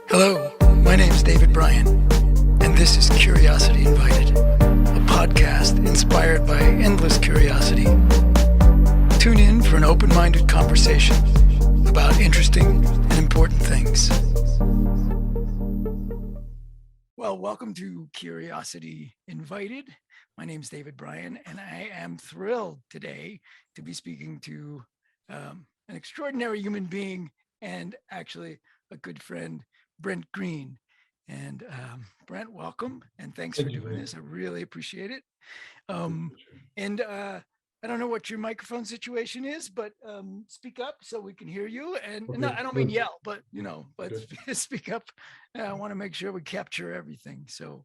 Hello, my name is David Bryan, and this is Curiosity Invited, a podcast inspired by endless curiosity. Tune in for an open-minded conversation about interesting and important things. Well, welcome to Curiosity Invited. My name is David Bryan, and I am thrilled today to be speaking to an extraordinary human being and actually a good friend, Brent Green. And Brent, welcome, and thanks for doing this. I really appreciate it. And I don't know what your microphone situation is, but speak up so we can hear you. And no, I don't mean yell, but speak up. I want to make sure we capture everything. So,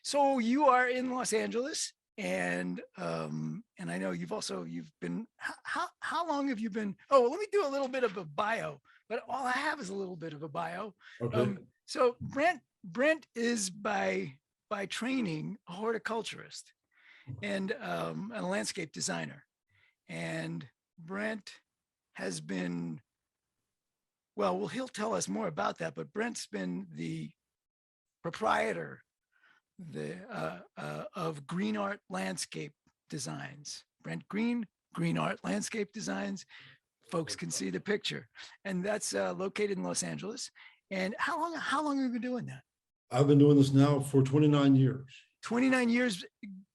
so you are in Los Angeles, and I know you've been. How long have you been? Oh, let me do a little bit of a bio. But all I have is a little bit of a bio. Okay. So Brent is by training a horticulturist and a landscape designer. And Brent has been, well, he'll tell us more about that, but Brent's been the proprietor of Green Art Landscape Designs. Brent Green, Green Art Landscape Designs. Folks can see the picture, and that's located in Los Angeles. And how long have you been doing that? I've been doing this now for 29 years. 29 years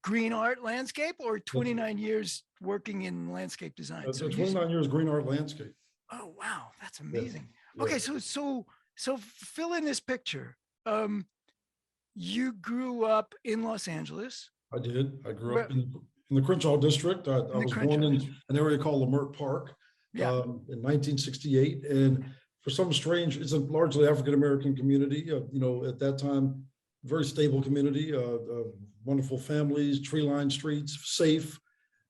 Green Art Landscape, or 29 years working in landscape design? So 29 years Green Art Landscape. Oh, wow. That's amazing. Yeah. Okay. So fill in this picture. You grew up in Los Angeles. I did. I grew up in the Crenshaw district. I was born in an area called Lamert Park. In 1968, and for some strange, it's a largely African-American community, at that time, very stable community, wonderful families, tree-lined streets, safe.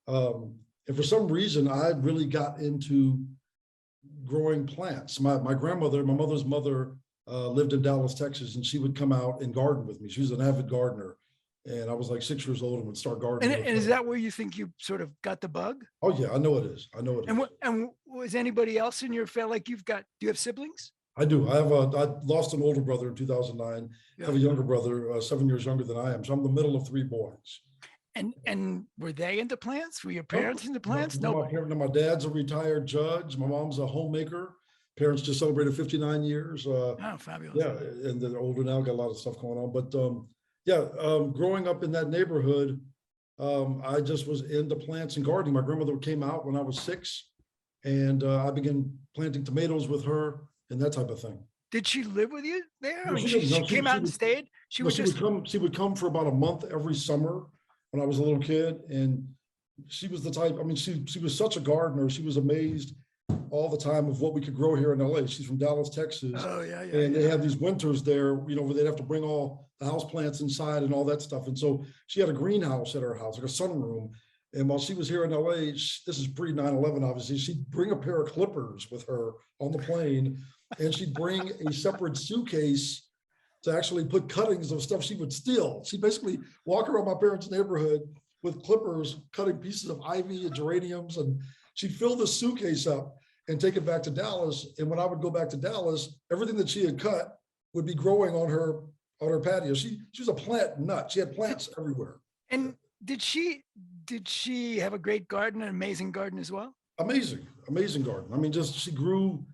And for some reason, I really got into growing plants. My mother's mother lived in Dallas, Texas, and she would come out and garden with me. She was an avid gardener. And I was like 6 years old and would start gardening. And is that where you think you sort of got the bug? Oh yeah, I know it is. And was anybody else in your family, do you have siblings? I do. I lost an older brother in 2009. I have a younger brother, 7 years younger than I am. So I'm the middle of three boys. And were they into plants? Were your parents into plants? No. My dad's a retired judge. My mom's a homemaker. Parents just celebrated 59 years. Oh, fabulous. Yeah, and they're older now, got a lot of stuff going on. But growing up in that neighborhood, I just was into plants and gardening. My grandmother came out when I was 6, and I began planting tomatoes with her and that type of thing. Did she live with you there? No, I mean, she came out and stayed? She would come for about a month every summer when I was a little kid. And she was the type, she was such a gardener. She was amazed all the time of what we could grow here in LA. She's from Dallas, Texas. Oh, yeah. And they have these winters there, where they'd have to bring all the house plants inside and all that stuff. And so she had a greenhouse at her house, like a sunroom. And while she was here in LA, this is pre 9/11, obviously, she'd bring a pair of clippers with her on the plane, and she'd bring a separate suitcase to actually put cuttings of stuff she would steal. She'd basically walk around my parents' neighborhood with clippers, cutting pieces of ivy and geraniums, and she'd fill the suitcase up and take it back to Dallas. And when I would go back to Dallas, everything that she had cut would be growing on her patio. She was a plant nut. She had plants everywhere. And did she have a great garden, an amazing garden as well? Amazing garden. She grew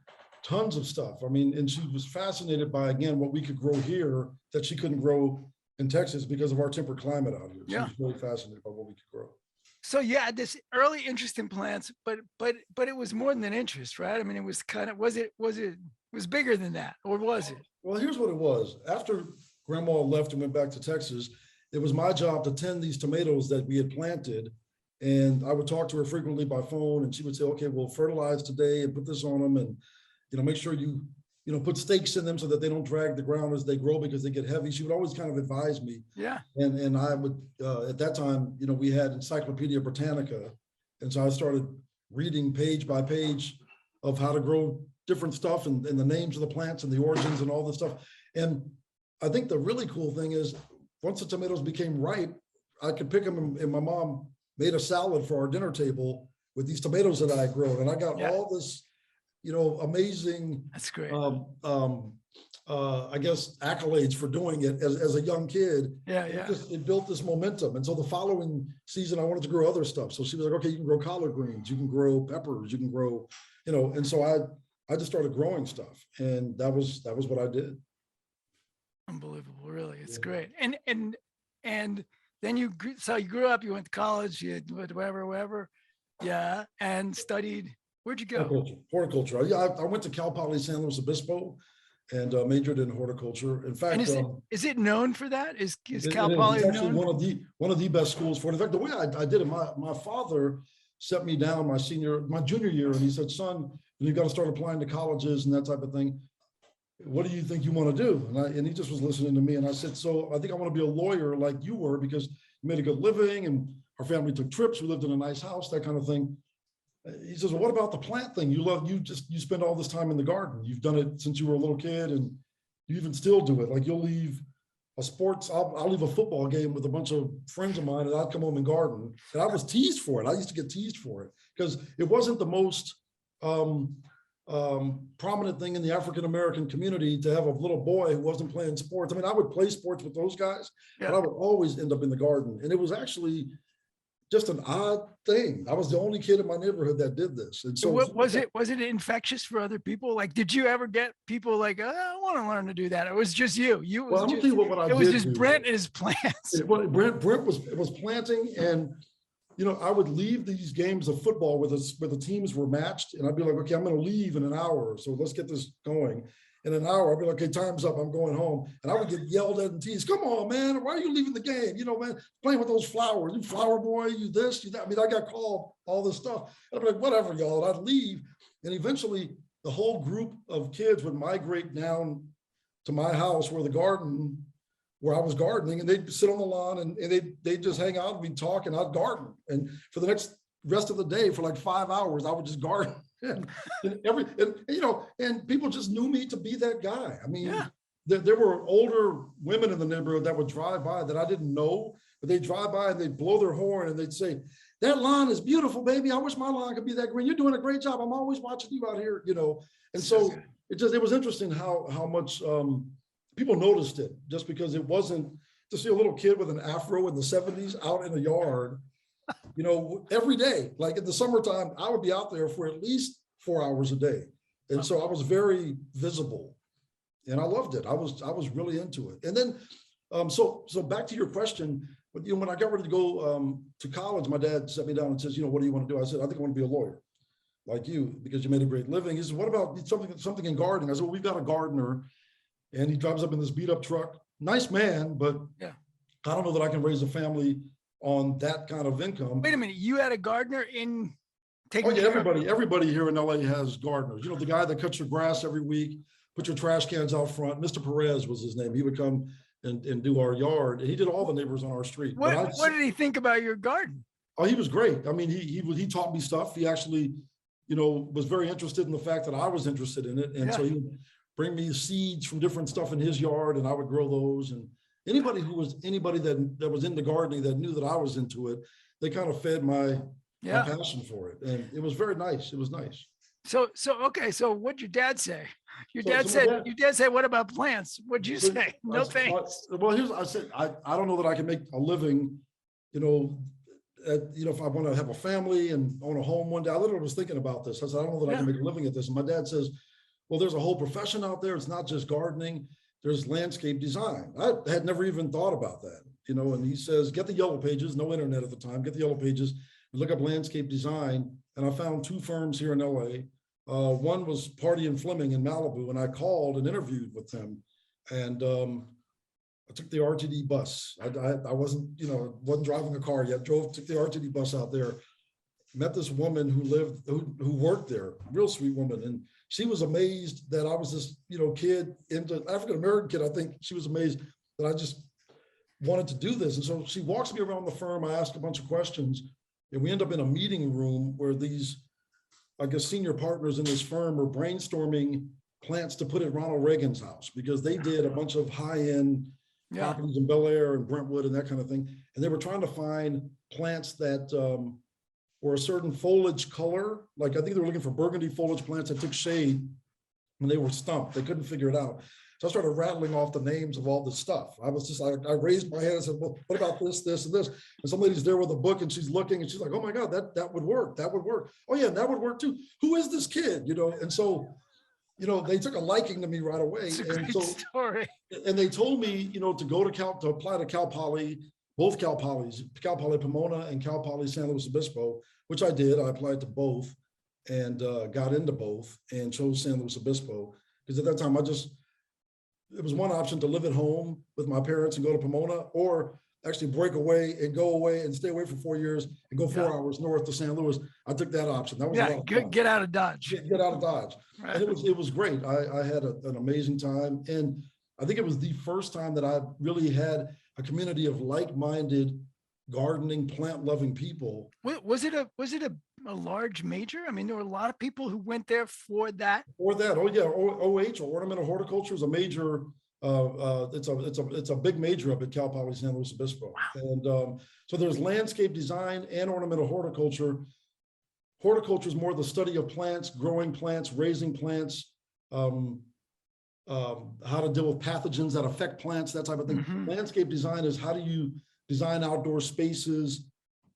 tons of stuff. And she was fascinated by, again, what we could grow here that she couldn't grow in Texas because of our temperate climate out here. She was really fascinated by what we could grow. So you had this early interest in plants, but it was more than an interest, right? It was kind of, was it bigger than that, or was it? Well, here's what it was. After Grandma left and went back to Texas, it was my job to tend these tomatoes that we had planted. And I would talk to her frequently by phone, and she would say, okay, we'll fertilize today and put this on them, and make sure you put stakes in them so that they don't drag the ground as they grow because they get heavy. She would always kind of advise me. Yeah. And I would, at that time, we had Encyclopedia Britannica. And so I started reading page by page of how to grow different stuff and the names of the plants and the origins and all this stuff. And I think the really cool thing is once the tomatoes became ripe, I could pick them, and my mom made a salad for our dinner table with these tomatoes that I had grown. And I got all this amazing, That's great. I guess, accolades for doing it as a young kid. Yeah, It yeah. it built this momentum. And so the following season, I wanted to grow other stuff. So she was like, okay, you can grow collard greens, you can grow peppers, you can grow, and so I just started growing stuff. And that was what I did. Unbelievable, really. It's Yeah. great. And then you grew up, you went to college, you went wherever. Yeah. And studied, where'd you go? Horticulture. Yeah, I went to Cal Poly San Luis Obispo and majored in horticulture. In fact, And is it known for that? Is Cal it is. Poly It's actually known? one of the best schools for it. In fact, the way I did it, my father set me down my junior year, and he said, son, you got to start applying to colleges and that type of thing. What do you think you want to do? And he just was listening to me. And I said, so I think I want to be a lawyer like you were, because you made a good living and our family took trips. We lived in a nice house, that kind of thing. He says, well, what about the plant thing? You spend all this time in the garden. You've done it since you were a little kid, and you even still do it. Like, you'll leave I'll leave a football game with a bunch of friends of mine, and I'd come home and garden. And I was teased for it. I used to get teased for it because it wasn't the most prominent thing in the African-American community to have a little boy who wasn't playing sports. I mean, I would play sports with those guys, but I would always end up in the garden. And it was actually just an odd thing. I was the only kid in my neighborhood that did this. And so was it infectious for other people? Like, did you ever get people like, oh, I want to learn to do that? It was just you. Well, I'm gonna tell you what I did. It was just Brent and his plants. Brent was planting, and I would leave these games of football where the teams were matched, and I'd be like, okay, I'm going to leave in an hour, so let's get this going. In an hour, I'd be like, okay, time's up, I'm going home. And I would get yelled at and teased, come on, man, why are you leaving the game? Man, playing with those flowers, you flower boy, you this, you that. I mean, I got called all this stuff. And I'd be like, whatever, y'all. And I'd leave. And eventually the whole group of kids would migrate down to my house where I was gardening, and they'd sit on the lawn and they'd just hang out and we'd talk, and I'd garden. And for the rest of the day, for like 5 hours, I would just garden. And people just knew me to be that guy. I mean, there were older women in the neighborhood that would drive by that I didn't know, but they'd drive by and they'd blow their horn and they'd say, that lawn is beautiful, baby. I wish my lawn could be that green. You're doing a great job. I'm always watching you out here, And so it was interesting how much people noticed it, just because it wasn't to see a little kid with an afro in the 70s out in the yard, every day. Like in the summertime, I would be out there for at least 4 hours a day. And so I was very visible, and I loved it. I was really into it. And then, so back to your question, when I got ready to go to college, my dad sat me down and says, what do you want to do? I said, I think I want to be a lawyer like you, because you made a great living. He said, what about something in gardening? I said, well, we've got a gardener, and he drives up in this beat up truck. Nice man, but I don't know that I can raise a family on that kind of income. Wait a minute, you had a gardener in taking everybody here in LA has gardeners. The guy that cuts your grass every week, put your trash cans out front. Mr. Perez was his name. He would come and do our yard, and he did all the neighbors on our street. What did he think about your garden? Oh, he was great. I mean, he taught me stuff. He actually, was very interested in the fact that I was interested in it. And so he would bring me seeds from different stuff in his yard, and I would grow those. And anybody that was into gardening that knew that I was into it, they kind of fed my passion for it. And it was very nice. It was nice. So what'd your dad say? Your dad said, what about plants? What'd you say? No thanks. Well, I said, I don't know that I can make a living, if I want to have a family and own a home one day. I literally was thinking about this. I said, I don't know that I can make a living at this. And my dad says, well, there's a whole profession out there. It's not just gardening. There's landscape design. I had never even thought about that, and he says, get the yellow pages, no internet at the time, get the yellow pages, look up landscape design. And I found 2 firms here in LA. One was Party and Fleming in Malibu, and I called and interviewed with them. And I took the RTD bus. I wasn't driving a car yet, took the RTD bus out there, met this woman who worked there, real sweet woman. And she was amazed that I was this, kid, into African-American kid. I think she was amazed that I just wanted to do this. And so she walks me around the firm. I asked a bunch of questions, and we end up in a meeting room where these, I guess, senior partners in this firm are brainstorming plants to put at Ronald Reagan's house, because they did a bunch of high-end properties in Bel Air and Brentwood and that kind of thing. And they were trying to find plants that or a certain foliage color. Like I think they were looking for burgundy foliage plants that took shade when they were stumped. They couldn't figure it out. So I started rattling off the names of all this stuff. I was just like, I raised my hand and said, well, what about this, this, and this? And some lady's there with a book and she's looking and she's like, oh my God, that would work. That would work. Oh yeah, that would work too. Who is this kid? You know, and so, you know, they took a liking to me right away. It's a And great so, story. and they told me, you know, to go to apply to Cal Poly, both Cal Polys, Cal Poly Pomona and Cal Poly San Luis Obispo, which I did. I applied to both and got into both and chose San Luis Obispo. Because at that time, it was one option to live at home with my parents and go to Pomona, or actually break away and go away and stay away for 4 years and go 4 hours north to San Luis. I took that option. That was a lot of fun. Get out of Dodge. Get out of Dodge. Right. And it was great. I had an amazing time. And I think it was the first time that I really had a community of like-minded gardening, plant-loving people. Was it a large major? I mean, there were a lot of people who went there for that. Oh yeah, OH, or ornamental horticulture, is a major. It's a big major up at Cal Poly San Luis Obispo. Wow. And so there's landscape design and ornamental horticulture. Horticulture is more the study of plants, growing plants, raising plants, how to deal with pathogens that affect plants, that type of thing. Mm-hmm. Landscape design is how do you design outdoor spaces,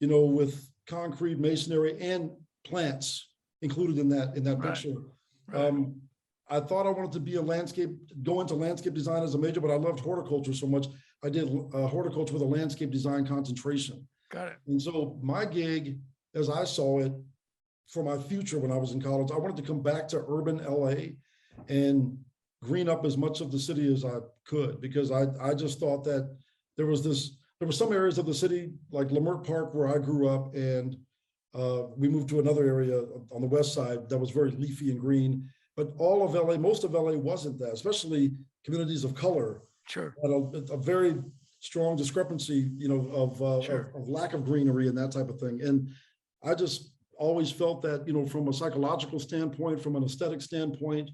you know, with concrete, masonry, and plants included in that picture. Right. I thought I wanted to be go into landscape design as a major, but I loved horticulture so much. I did horticulture with a landscape design concentration. Got it. And so my gig, as I saw it, for my future when I was in college, I wanted to come back to urban LA and green up as much of the city as I could, because I just thought that there were some areas of the city like Leimert Park where I grew up, and we moved to another area on the west side that was very leafy and green. But all of LA, most of LA wasn't that, especially communities of color. Sure. A very strong discrepancy, you know, of lack of greenery and that type of thing. And I just always felt that, you know, from a psychological standpoint, from an aesthetic standpoint,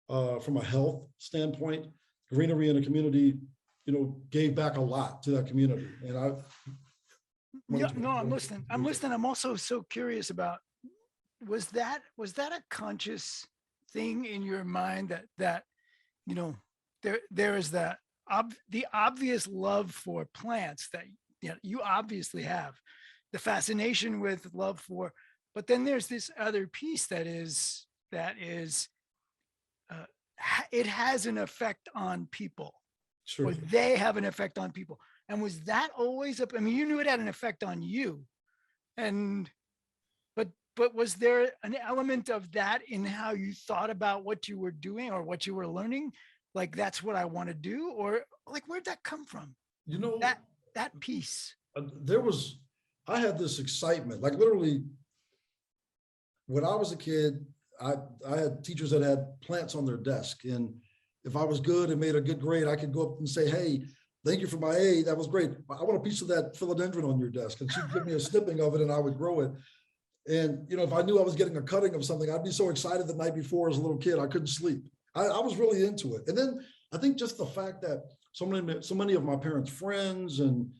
from a health standpoint, greenery in a community, you know, gave back a lot to that community. And I'm listening. I'm also so curious about, was that a conscious thing in your mind that you know, there is the obvious love for plants that, you know, you obviously have the fascination with love for, but then there's this other piece that is it has an effect on people. Sure. Or they have an effect on people. And was that always up? I mean, you knew it had an effect on you, but was there an element of that in how you thought about what you were doing or what you were learning? Like, that's what I want to do, or like, where'd that come from? You know, that piece. I had this excitement, like literally when I was a kid, I had teachers that had plants on their desk. And if I was good and made a good grade, I could go up and say, hey, thank you for my A, that was great. I want a piece of that philodendron on your desk. And she'd give me a snipping of it and I would grow it. And, you know, if I knew I was getting a cutting of something, I'd be so excited the night before as a little kid, I couldn't sleep. I was really into it. And then I think just the fact that so many of my parents' friends and,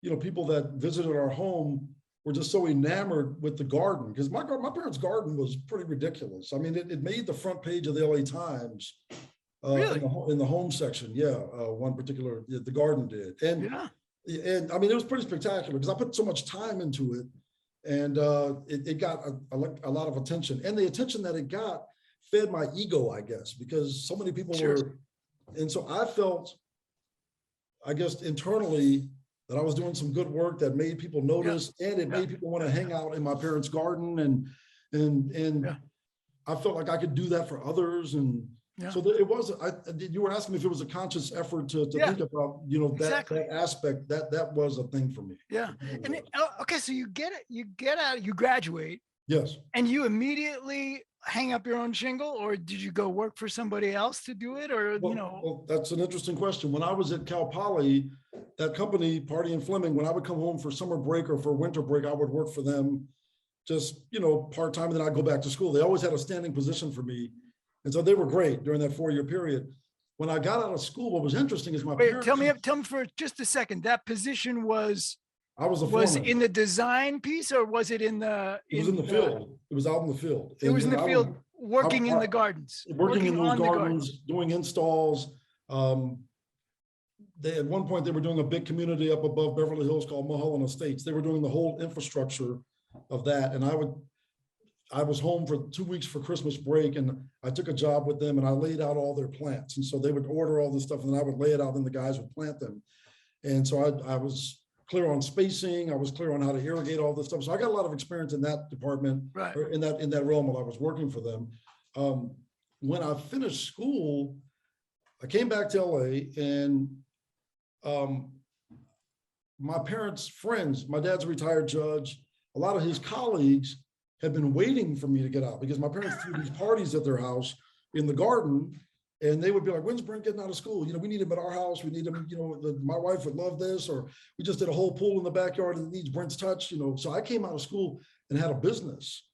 you know, people that visited our home were just so enamored with the garden, because my parents' garden was pretty ridiculous. I mean, it made the front page of the LA Times really? in the home section. Yeah, one particular, the garden did. And I mean, it was pretty spectacular because I put so much time into it, and it got a lot of attention. And the attention that it got fed my ego, I guess, because so many people were, and so I felt, I guess, internally that I was doing some good work that made people notice, and it made people want to hang out in my parents' garden, and I felt like I could do that for others. And so it was, you were asking me if it was a conscious effort to think about, you know, that aspect, that was a thing for me. Yeah. And okay, so you get out, you graduate. Yes. And you immediately hang up your own shingle, or did you go work for somebody else to do it? Or, you know? Well, that's an interesting question. When I was at Cal Poly, that company, Party and Fleming, when I would come home for summer break or for winter break, I would work for them just, you know, part-time, and then I'd go back to school. They always had a standing position for me. And so they were great during that 4-year period. When I got out of school, what was interesting is my parents— Tell me for just a second, that position was I was a Was foreman. in the design piece, or was it in the? It was in the field. It was out in the field. It was in the I field, working in I- the gardens, working in those on the gardens, doing installs. At one point they were doing a big community up above Beverly Hills called Mulholland Estates. They were doing the whole infrastructure of that. And I was home for 2 weeks for Christmas break, and I took a job with them and I laid out all their plants. And so they would order all this stuff and then I would lay it out and the guys would plant them. And so I was clear on spacing. I was clear on how to irrigate all this stuff. So I got a lot of experience in that department, Right. or in that realm while I was working for them. When I finished school, I came back to LA, and my parents' friends, my dad's a retired judge, a lot of his colleagues had been waiting for me to get out because my parents threw these parties at their house in the garden. And they would be like, when's Brent getting out of school? We need him at our house. We need him, my wife would love this, or we just did a whole pool in the backyard and it needs Brent's touch, So I came out of school and had a business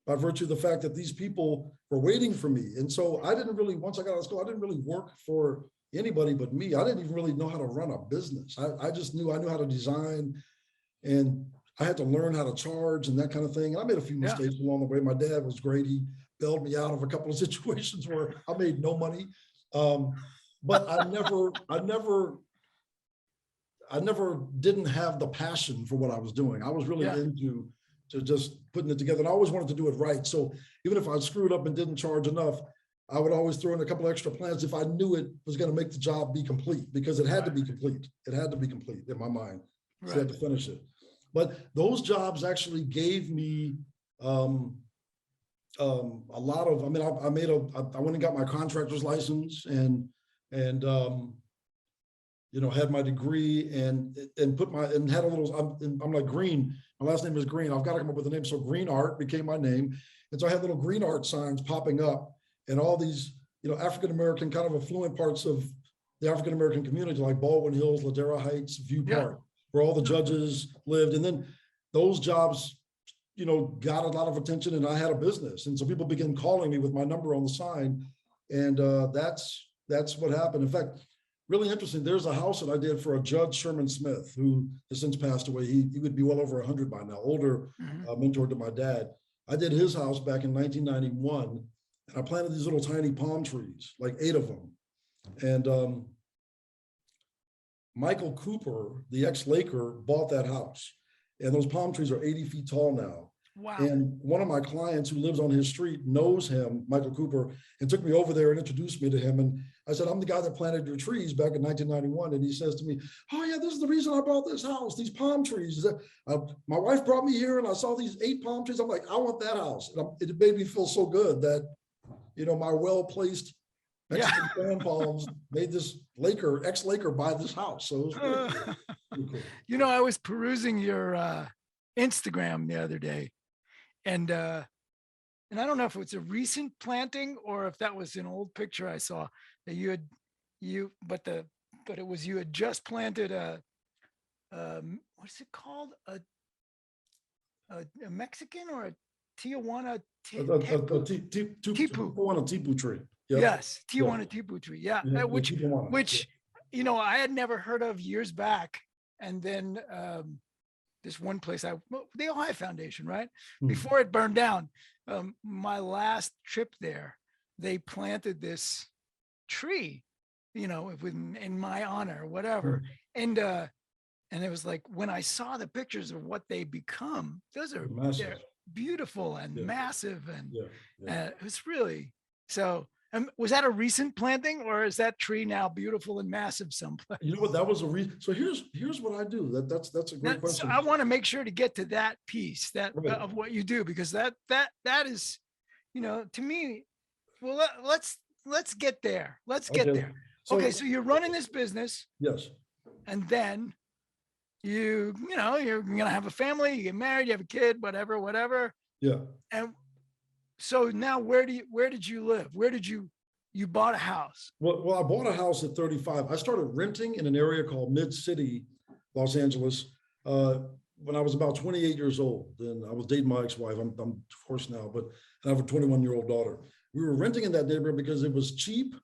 by virtue of the fact that these people were waiting for me. And so I didn't really, once I got out of school, I didn't really work for anybody but me. I didn't even really know how to run a business. I just knew, I knew how to design, and I had to learn how to charge and that kind of thing. And I made a few mistakes along the way. My dad was great. He bailed me out of a couple of situations where I made no money. But I never didn't have the passion for what I was doing. I was really into just putting it together. And I always wanted to do it right. So even if I screwed up and didn't charge enough, I would always throw in a couple of extra plans if I knew it was going to make the job be complete, because it had to be complete. It had to be complete in my mind. So I had to finish it. But those jobs actually gave me a lot of, I went and got my contractor's license and had my degree and had a little, I'm like Green, my last name is Green. I've got to come up with a name. So Green Art became my name. And so I had little Green Art signs popping up, and all these, African-American kind of affluent parts of the African-American community, like Baldwin Hills, Ladera Heights, View Park, where all the judges lived. And then those jobs, got a lot of attention, and I had a business. And so people began calling me with my number on the sign. And that's what happened. In fact, really interesting, there's a house that I did for a Judge Sherman Smith, who has since passed away. He would be well over 100 by now, older mentor to my dad. I did his house back in 1991, and I planted these little tiny palm trees, like 8 of them. And Michael Cooper, the ex-Laker, bought that house. And those palm trees are 80 feet tall now. Wow. And one of my clients who lives on his street knows him, Michael Cooper, and took me over there and introduced me to him. And I said, I'm the guy that planted your trees back in 1991. And he says to me, oh yeah, this is the reason I bought this house, these palm trees. My wife brought me here and I saw these 8 palm trees. I'm like, I want that house. And it made me feel so good that, my well-placed Mexican fan palms made this ex-Laker buy this house. So it was really cool. I was perusing your Instagram the other day, and I don't know if it's a recent planting or if that was an old picture I saw that you had just planted what's it called? A Mexican or a Tijuana Tijuana tipu tree. Yep. Yes, Tijuana tipu tree. Yeah, which I had never heard of years back. And then this one place, the Ohio Foundation, right? Before it burned down, my last trip there, they planted this tree, in my honor, whatever. And it was like, when I saw the pictures of what they become, they're beautiful and massive. And it was really, so was that a recent planting, or is that tree now beautiful and massive someplace? You know what? That was a reason. So here's what I do. That's a great question. So I want to make sure to get to that piece of what you do, because that is, to me. Well, let's get there. Let's get there. So you're running this business. Yes. And then you're gonna have a family. You get married. You have a kid. Whatever. Yeah. And so now, where did you live? Where did you bought a house? Well, I bought a house at 35. I started renting in an area called Mid-City, Los Angeles, when I was about 28 years old. And I was dating my ex-wife. I'm divorced now, but I have a 21-year-old daughter. We were renting in that neighborhood because it was cheap.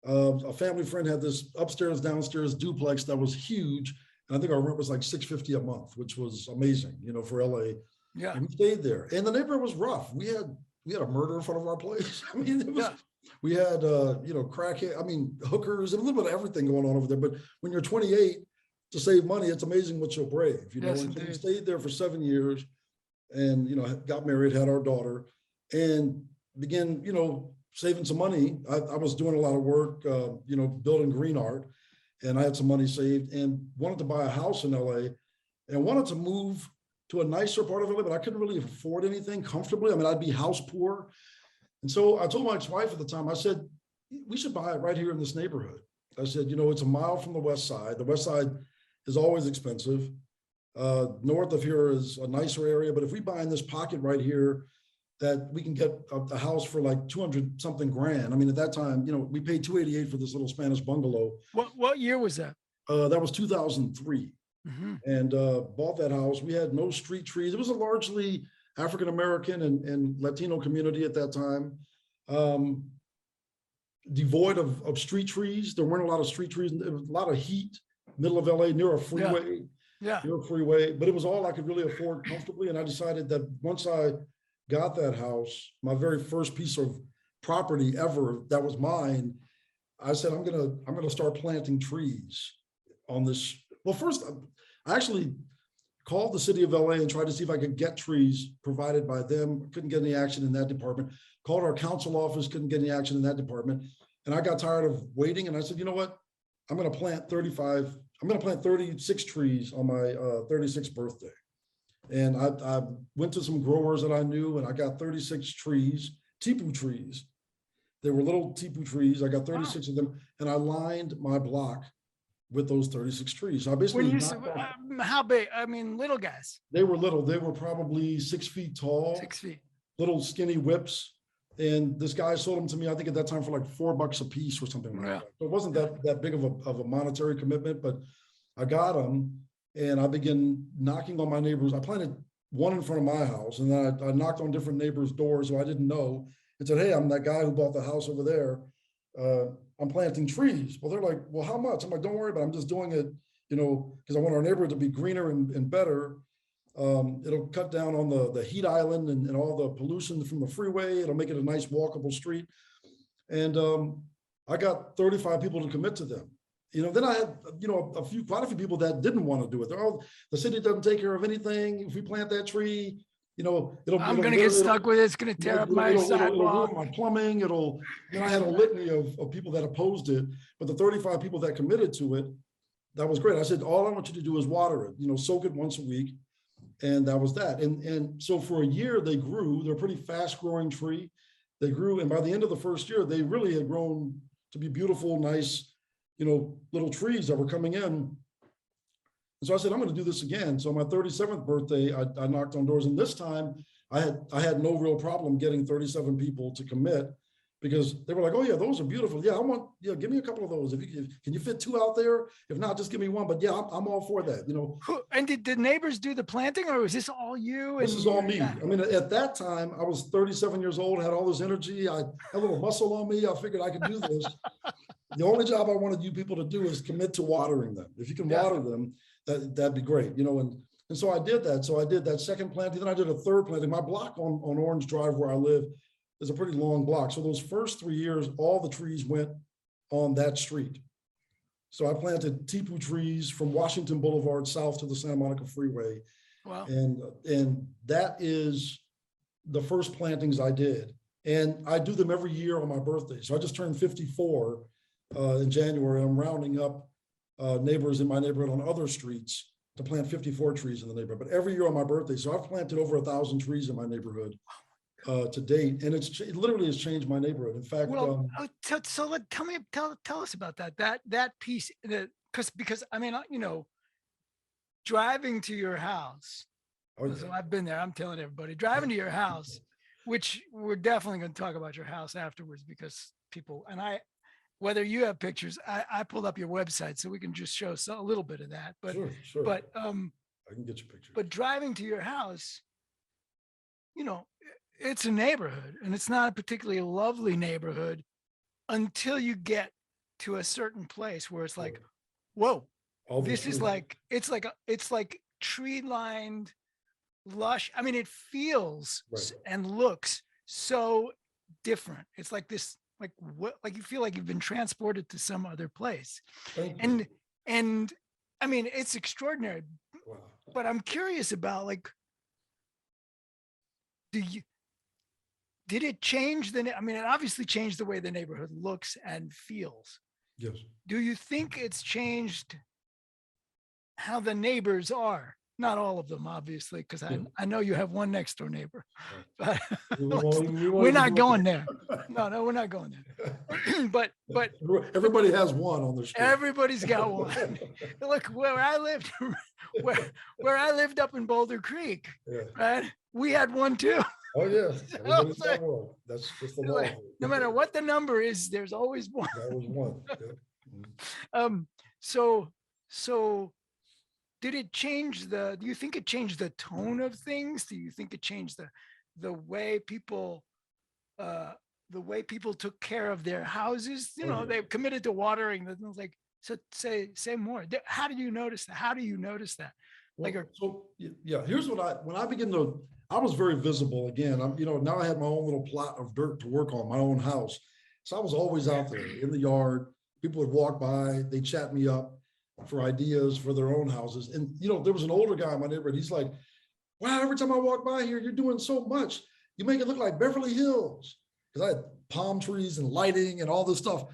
A family friend had this upstairs, downstairs duplex that was huge. And I think our rent was like $650 a month, which was amazing, for LA. Yeah. And we stayed there. And the neighborhood was rough. We had a murder in front of our place. I mean, we had hookers and a little bit of everything going on over there. But when you're 28, to save money, it's amazing what you'll brave, Yes, and so we stayed there for 7 years and, got married, had our daughter, and began, saving some money. I was doing a lot of work, building green art, and I had some money saved and wanted to buy a house in LA and wanted to move to a nicer part of LA, but I couldn't really afford anything comfortably. I mean, I'd be house poor. And so I told my ex-wife at the time, I said, we should buy it right here in this neighborhood. I said, it's a mile from the west side. The west side is always expensive. North of here is a nicer area, but if we buy in this pocket right here, that we can get a house for like 200 something grand. I mean, at that time, we paid 288 for this little Spanish bungalow. What year was that? That was 2003. Mm-hmm. And bought that house. We had no street trees. It was a largely African-American and Latino community at that time. Devoid of street trees. There weren't a lot of street trees. There was a lot of heat, middle of LA, near a freeway. Yeah. Near a freeway. But it was all I could really afford comfortably. And I decided that once I got that house, my very first piece of property ever that was mine, I said, I'm gonna start planting trees on this. Well, first, I actually called the city of LA and tried to see if I could get trees provided by them. Couldn't get any action in that department. Called our council office, couldn't get any action in that department. And I got tired of waiting. And I said, you know what? I'm going to plant 36 trees on my 36th birthday. And I went to some growers that I knew, and I got 36 trees, tipu trees. They were little tipu trees. I got 36 of them, and I lined my block with those 36 trees. So I basically how big? I mean, little guys. They were little. They were probably 6 feet tall. 6 feet. Little skinny whips. And this guy sold them to me, I think at that time, for like $4 a piece or something like that. So it wasn't that big of a monetary commitment, but I got them and I began knocking on my neighbors. I planted one in front of my house, and then I knocked on different neighbors' doors who I didn't know and said, hey, I'm that guy who bought the house over there. I'm planting trees. Well, they're like, well, how much? I'm like, don't worry about it. I'm just doing it, because I want our neighborhood to be greener and better. It'll cut down on the heat island and all the pollution from the freeway. It'll make it a nice walkable street. And I got 35 people to commit to them. Then I had, quite a few people that didn't want to do it. They're, oh, the city doesn't take care of anything. If we plant that tree, I'm going to get stuck with it. It's going to tear up my sidewalk. It'll ruin my plumbing. I had a litany of people that opposed it, but the 35 people that committed to it, that was great. I said, all I want you to do is water it, soak it once a week. And that was that. And so for a year they grew. They're a pretty fast growing tree. They grew. And by the end of the first year, they really had grown to be beautiful, nice, little trees that were coming in. And so I said, I'm going to do this again. So my 37th birthday, I knocked on doors. And this time I had no real problem getting 37 people to commit, because they were like, oh yeah, those are beautiful. Yeah, give me a couple of those. Can you fit 2 out there? If not, just give me 1. But yeah, I'm all for that, And did the neighbors do the planting, or was this all you? This is all me. I mean, at that time, I was 37 years old, had all this energy. I had a little muscle on me. I figured I could do this. The only job I wanted you people to do is commit to watering them. If you can water them, that'd be great, and so I did that. So I did that second planting. Then I did a third planting. My block on Orange Drive where I live is a pretty long block. So those first 3 years, all the trees went on that street. So I planted tipu trees from Washington Boulevard south to the Santa Monica Freeway. Wow. And that is the first plantings I did. And I do them every year on my birthday. So I just turned 54 in January. I'm rounding up neighbors in my neighborhood on other streets to plant 54 trees in the neighborhood. But every year on my birthday, so I've planted over 1,000 trees in my neighborhood to date, and it literally has changed my neighborhood. In fact, tell us about that piece, because I mean, driving to your house. Oh, yeah. So I've been there. I'm telling everybody, driving to your house, which we're definitely going to talk about your house afterwards, because people, and whether you have pictures, I pulled up your website so we can just show a little bit of that. But sure. But I can get you pictures. But driving to your house, it's a neighborhood, and it's not a particularly lovely neighborhood until you get to a certain place where it's like, whoa. All the This is trees. like, it's like tree lined, lush. I mean, it feels Right. and looks so different. It's like this, like what, like you feel like you've been transported to some other place. Thank you. And I mean, it's extraordinary, Wow. but I'm curious about like, do you, did it change I mean, it obviously changed the way the neighborhood looks and feels. Yes. Do you think it's changed how the neighbors are? Not all of them, obviously, because Yeah. I know you have one next door neighbor, but We won't we're even not go going there. there. No, we're not going there. But Everybody has one on their street. everybody's got one. Look, where I lived, where I lived up in Boulder Creek, Yeah. right? We had one too. Oh, yeah. Everybody's So, got one. That's just the law. like, no matter what the number is, there's always one. That was one. Yeah. So did it change do you think it changed the tone of things? Do you think it changed the way people took care of their houses? You Oh, know, yeah. they've committed to watering them. Like, so say more. How do you notice that? How do you notice that? Like, Well, so yeah, here's when I begin to, I was very visible again. Now I had my own little plot of dirt to work on, my own house. So I was always out there in the yard. People would walk by, they chat me up for ideas for their own houses. And, there was an older guy in my neighborhood. He's like, wow, every time I walk by here, you're doing so much. You make it look like Beverly Hills. Because I had palm trees and lighting and all this stuff.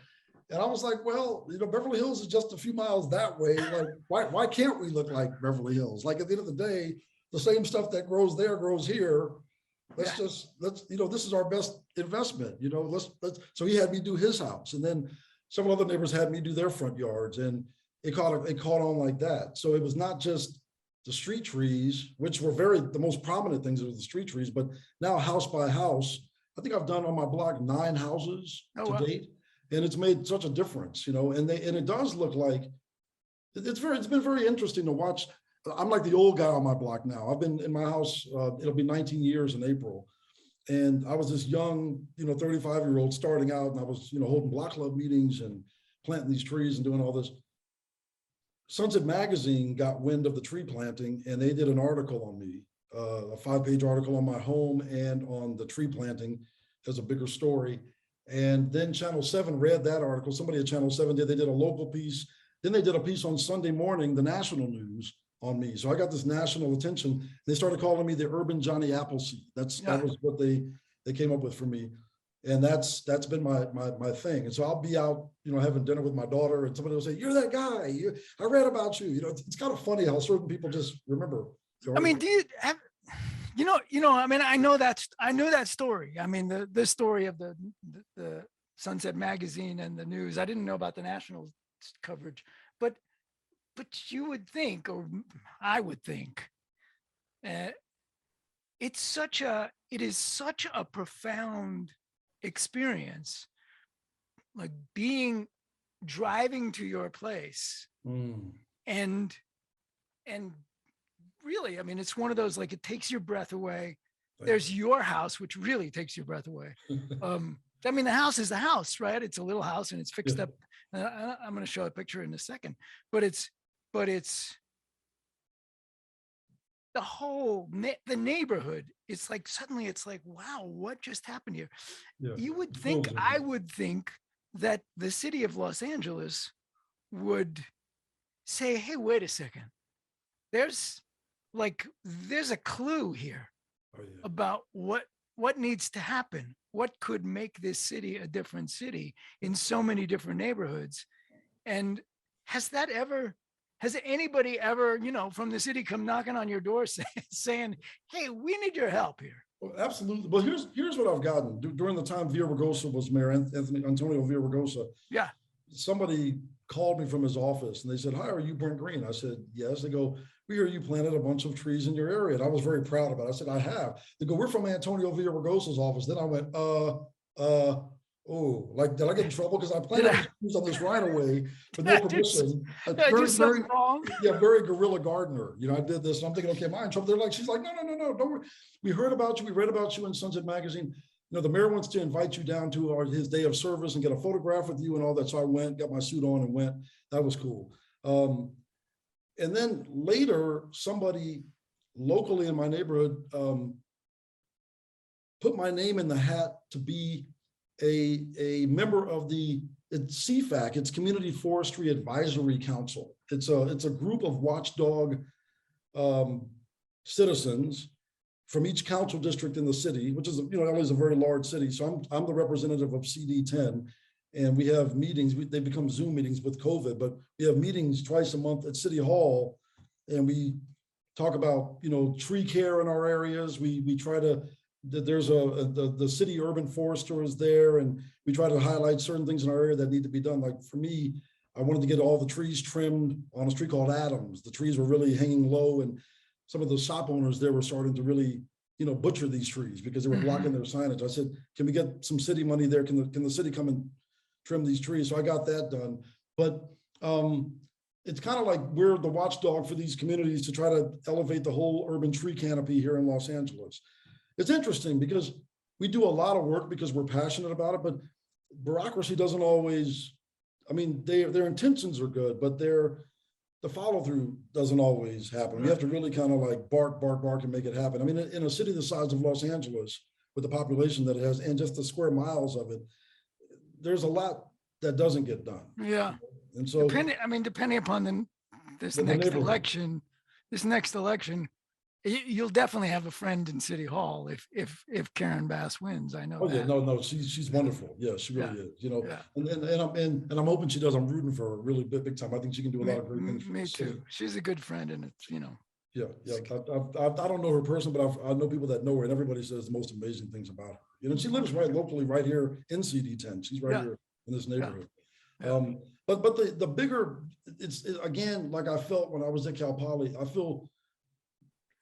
And I was like, well, Beverly Hills is just a few miles that way. Like, why can't we look like Beverly Hills? Like at the end of the day, the same stuff that grows there grows here. Let's this is our best investment. So he had me do his house. And then several other neighbors had me do their front yards. And it caught on like that. So it was not just the street trees, which were the most prominent things were the street trees, but now house by house, I think I've done on my block 9 houses to date. And it's made such a difference, and it does look like it's been very interesting to watch. I'm like the old guy on my block now. I've been in my house, it'll be 19 years in April. And I was this young, 35-year-old starting out, and I was, holding block club meetings and planting these trees and doing all this. Sunset Magazine got wind of the tree planting, and they did an article on me, a 5-page article on my home and on the tree planting as a bigger story. And then Channel 7 read that article. Somebody at Channel 7 they did a local piece. Then they did a piece on Sunday Morning, the national news on me. So I got this national attention. They started calling me the urban Johnny Appleseed. That was what they came up with for me. And that's been my thing. And so I'll be out, having dinner with my daughter, and somebody will say, "You're that guy. I read about you." It's kind of funny how certain people just remember. I mean, do you have, I mean, I know that story. I mean, the story of the Sunset Magazine and the news. I didn't know about the national coverage, but you would think, or I would think, it is such a profound experience, like driving to your place and really, I mean, it's one of those, like, it takes your breath away. There's your house, which really takes your breath away. I mean, the house is the house, right? It's a little house and it's fixed up. I'm going to show a picture in a second, but it's the neighborhood. It's like, suddenly it's like, wow, what just happened here? You would think, I would think that the city of Los Angeles would say, hey, wait a second. There's a clue here about what needs to happen. What could make this city a different city in so many different neighborhoods? And has anybody ever, from the city come knocking on your door saying, hey, we need your help here? Well, absolutely. Well, here's what I've gotten during the time Villaraigosa was mayor, Antonio Villaraigosa. Yeah. Somebody called me from his office and they said, "Hi, are you Brent Green?" I said, "Yes." They go, "We hear you planted a bunch of trees in your area." And I was very proud about it. I said, "I have." They go, "We're from Antonio Villaraigosa's office." Then I went, oh, like, did I get in trouble? Because I planted trees on this right away with no permission. Very guerrilla gardener. I did this. And I'm thinking, okay, am I in trouble? She's like, no, don't worry. We heard about you. We read about you in Sunset Magazine. The mayor wants to invite you down to his day of service and get a photograph with you and all that. So I went, got my suit on and went. That was cool. And then later, somebody locally in my neighborhood put my name in the hat to be a member of it's CFAC, it's Community Forestry Advisory Council. It's a group of watchdog citizens from each council district in the city, which is, LA is a very large city. So I'm the representative of CD10, and we have meetings. They become Zoom meetings with COVID, but we have meetings twice a month at City Hall, and we talk about, tree care in our areas. We try to, there's the city urban forester is there, and we try to highlight certain things in our area that need to be done. Like for me, I wanted to get all the trees trimmed on a street called Adams. The trees were really hanging low, and some of the shop owners there were starting to really, butcher these trees because they were blocking their signage. I said, can we get some city money there? Can the city come and trim these trees? So I got that done. But it's kind of like we're the watchdog for these communities to try to elevate the whole urban tree canopy here in Los Angeles. It's interesting because we do a lot of work because we're passionate about it, but bureaucracy doesn't always, their intentions are good, but the follow through doesn't always happen. We have to really kind of like bark and make it happen. In a city the size of Los Angeles, with the population that it has and just the square miles of it, there's a lot that doesn't get done. Yeah. And so depending upon this next election, you'll definitely have a friend in City Hall if Karen Bass wins. I know. Oh yeah, no, she's wonderful. Yeah, she really is. And I'm hoping she does. I'm rooting for her really big time. I think she can do a lot of great things. Me too. She's a good friend, and it's Yeah. I don't know her person, but I know people that know her, and everybody says the most amazing things about her. She lives right locally, right here in CD10. She's right here in this neighborhood. Yeah. But the bigger, it's again, like I felt when I was at Cal Poly, I feel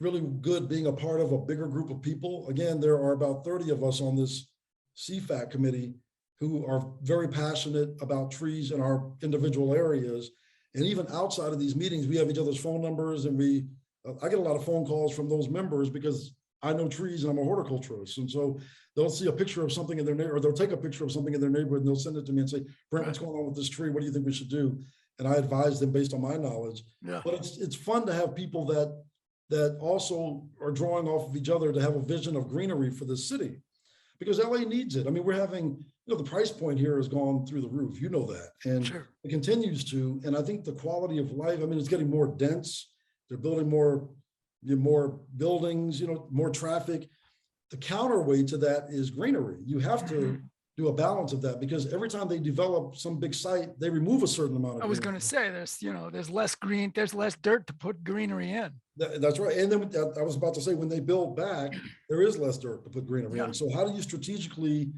really good being a part of a bigger group of people. Again, there are about 30 of us on this CFAC committee who are very passionate about trees in our individual areas. And even outside of these meetings, we have each other's phone numbers, and I get a lot of phone calls from those members because I know trees and I'm a horticulturalist. And so they'll see a picture of something in their neighborhood, or they'll take a picture of something in their neighborhood and they'll send it to me and say, Brent, what's going on with this tree? What do you think we should do? And I advise them based on my knowledge. Yeah. But it's fun to have people that also are drawing off of each other to have a vision of greenery for the city, because LA needs it. We're having, the price point here has gone through the roof, that, and it continues to. And I think the quality of life, it's getting more dense. They're building more buildings, more traffic. The counterweight to that is greenery. You have to do a balance of that, because every time they develop some big site, they remove a certain amount of I was going to say there's less dirt to put greenery in. That's right. And then I was about to say, when they build back, there is less dirt to put greenery in. So how do you strategically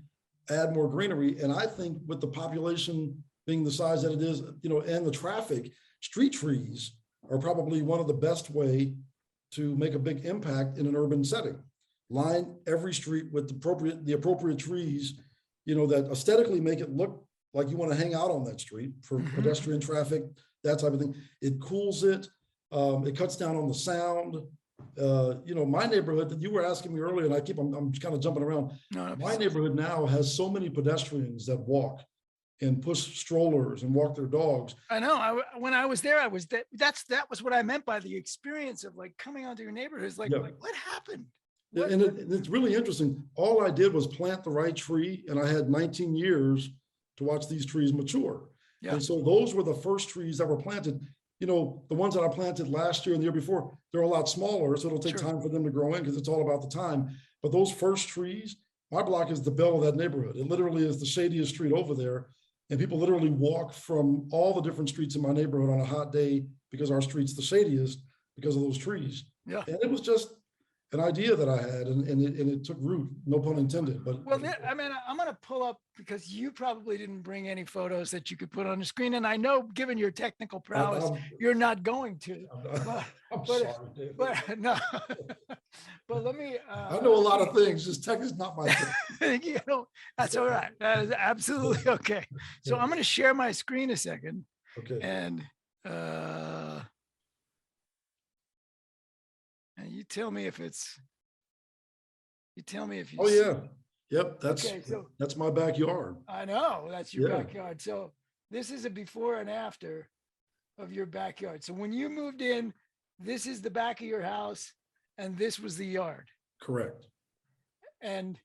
add more greenery? And I think with the population being the size that it is, and the traffic, street trees are probably one of the best way to make a big impact in an urban setting. Line every street with the appropriate trees, that aesthetically make it look like you want to hang out on that street for pedestrian traffic, that type of thing. It cools it. It cuts down on the sound. My neighborhood that you were asking me earlier, and I'm kind of jumping around. My neighborhood now has so many pedestrians that walk and push strollers and walk their dogs. I know. When I was there, that was what I meant by the experience of like coming onto your neighborhood. It's like what happened? And it's really interesting. All I did was plant the right tree, and I had 19 years to watch these trees mature. Yeah. And so those were the first trees that were planted. The ones that I planted last year and the year before, they're a lot smaller, so it'll take time for them to grow in, because it's all about the time. But those first trees, my block is the belle of that neighborhood. It literally is the shadiest street over there. And people literally walk from all the different streets in my neighborhood on a hot day, because our street's the shadiest because of those trees. Yeah. And it was just an idea that I had, and it took root, no pun intended. But I'm going to pull up, because you probably didn't bring any photos that you could put on the screen, and I know, given your technical prowess, you're not going to. I'm sorry, David. But no. But let me. I know a lot of things. Just tech is not my thing. That's all right. That is absolutely okay. So I'm going to share my screen a second. Okay. And you tell me if it's. You tell me if you. Oh yeah. Yep. That's my backyard. I know that's your backyard. So this is a before and after. of your backyard. So when you moved in, this is the back of your house, and this was the yard. Correct. And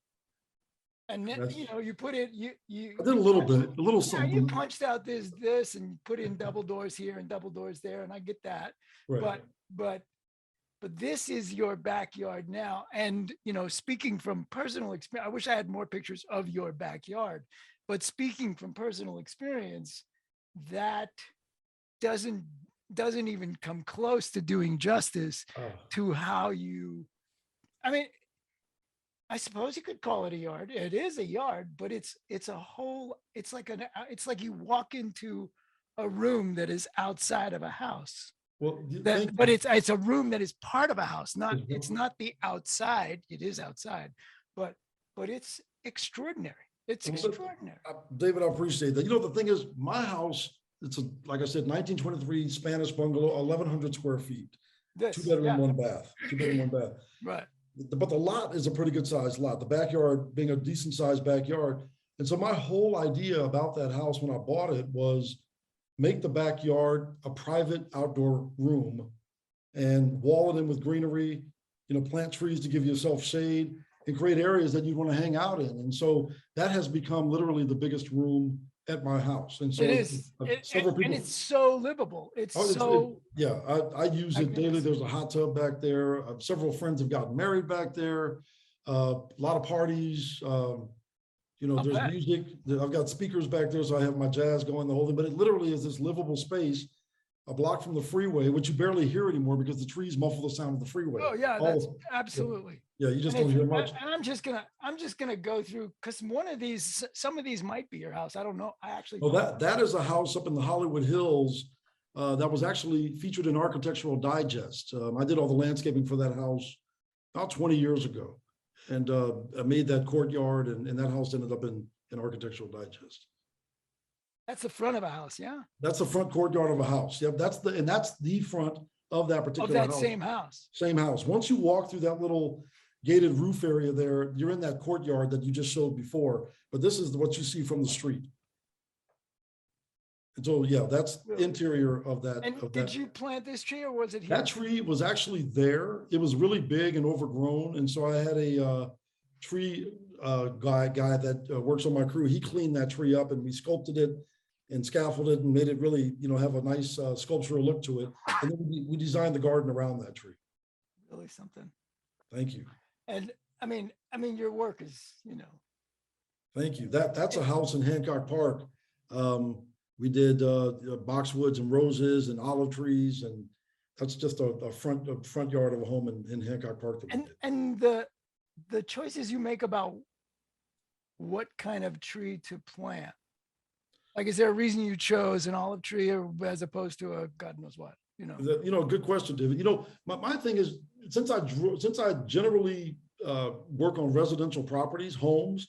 then, That's, you know, you put it, you I did a little punched- bit, a little yeah, you something. punched out this and put in double doors here and double doors there, and I get that. Right. But this is your backyard now. And, you know, speaking from personal experience, I wish I had more pictures of your backyard, but speaking from personal experience, that doesn't even come close to doing justice Oh, to how you, I mean, I suppose you could call it a yard. It is a yard, but it's a whole, it's like you walk into a room that is outside of a house. well, But it's a room that is part of a house, it's Mhm. not the outside. It is outside, but it's extraordinary. It's Well, extraordinary. David, I appreciate that. You know, the thing is, my house, it's a, like I said, 1923 Spanish bungalow, 1,100 square feet, This, 2 bedroom, yeah, 1 bath, 2 bedroom, 1 bath. right. But the lot is a pretty good sized lot, the backyard being a decent sized backyard. And so my whole idea about that house when I bought it was make the backyard a private outdoor room and wall it in with greenery, you know, plant trees to give yourself shade and create areas that you'd want to hang out in. And so that has become literally the biggest room at my house. And so It is, several people. and it's so livable. It's Oh, so, yeah, I use it daily. Magnificent. There's a hot tub back there. Several friends have gotten married back there. A lot of parties. You know, I'll there's bet. music. I've got speakers back there, so I have my jazz going, the whole thing. But it literally is this livable space, a block from the freeway, which you barely hear anymore because the trees muffle the sound of the freeway. oh yeah, All that's of- absolutely. Yeah, you just And don't if- hear much. And I'm just gonna go through, because one of these, some of these might be your house. I don't know. I actually. Well, don't know. that is a house up in the Hollywood Hills that was actually featured in Architectural Digest. I did all the landscaping for that house about 20 years ago, and I made that courtyard, and that house ended up in Architectural Digest. That's the front of a house, yeah, That's the front courtyard of a house. Yep, that's the front of that of particular that house. same house. Same house. Once you walk through that little gated roof area there, you're in that courtyard that you just showed before. But this is what you see from the street. And so, yeah, that's Really? interior of that. And of did that. you plant this tree or was it here? That tree was actually there. It was really big and overgrown. And so I had a tree guy that works on my crew. He cleaned that tree up and we sculpted it and scaffolded it and made it really, you know, have a nice sculptural look to it. And then we designed the garden around that tree. Really something. Thank you. And I mean, your work is, you know. Thank you. That's a house in Hancock Park. We did boxwoods and roses and olive trees, and that's just a front yard of a home in Hancock Park. That we did. And the choices you make about what kind of tree to plant. Like, is there a reason you chose an olive tree or as opposed to a God knows what? You know, Good question, David. You know, my thing is, since I generally work on residential properties, homes,